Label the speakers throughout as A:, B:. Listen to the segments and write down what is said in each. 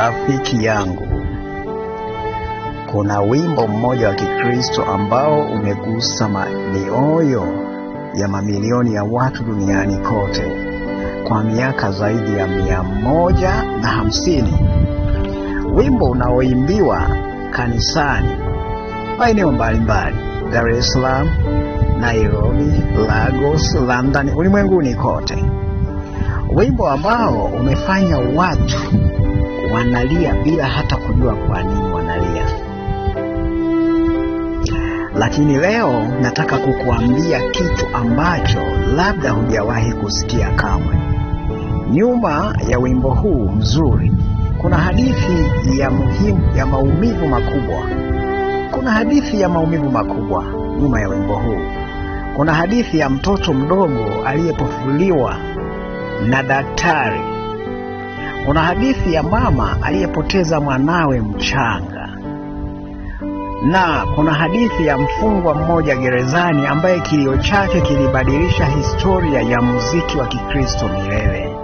A: Rafiki yangu, kuna wimbo mmoja wa Kikristo ambao umegusa mioyo ya mamilioni ya watu duniani kote kwa miaka zaidi ya 150. Wimbo unaoimbiwa kanisani maeneo mbalimbali: Dar es Salaam, Nairobi, Lagos, London, ulimwenguni kote. Wimbo ambao umefanya watu wanalia bila hata kujua kwa nini wanalia. Lakini leo nataka kukuambia kitu ambacho labda hujawahi kusikia kamwe. Nyuma ya wimbo huu mzuri kuna hadithi ya maumivu makubwa. Kuna hadithi ya maumivu makubwa nyuma ya wimbo huu. Kuna hadithi ya mtoto mdogo aliyepofuliwa na daktari. Kuna hadithi ya mama aliyepoteza mwanawe mchanga. Na kuna hadithi ya mfungwa mmoja gerezani ambaye kilio chake kilibadilisha historia ya muziki wa Kikristo milele.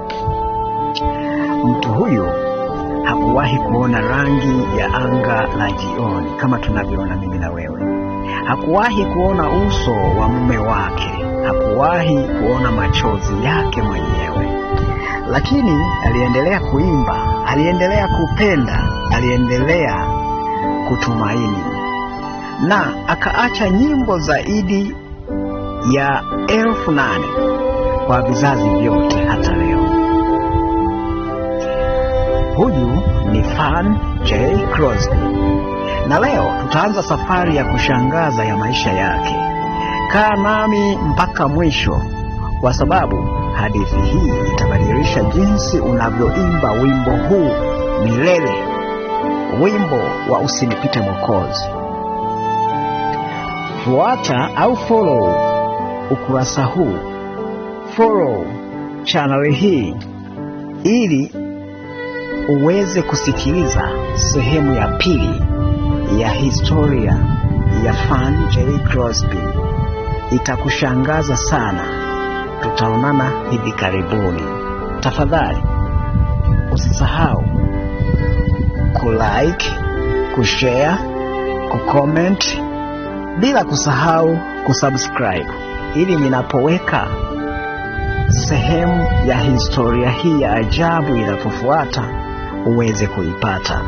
A: Mtu huyu hakuwahi kuona rangi ya anga la jioni kama tunavyoona mimi na wewe. Hakuwahi kuona uso wa mume wake. Hakuwahi kuona machozi yake mwenyewe. Lakini aliendelea kuimba, aliendelea kupenda, aliendelea kutumaini. Na akaacha nyimbo zaidi ya 8,000 kwa vizazi vyote hata leo. Huyu ni Fan J. Crosby. Na leo tutaanza safari ya kushangaza ya maisha yake. Kaa nami mpaka mwisho, kwa sababu hadithi hii itabadilisha jinsi unavyoimba wimbo huu milele. Wimbo wa Usinipite Mwokozi. Fuata au follow ukurasa huu, follow channel hii, ili uweze kusikiliza sehemu ya pili ya historia ya Fan J. Crosby. Itakushangaza sana. Tutaonana hivi karibuni. Tafadhali usisahau kulike, kushare, kucomment, bila kusahau kusubscribe, ili ninapoweka sehemu ya historia hii ya ajabu inapofuata uweze kuipata.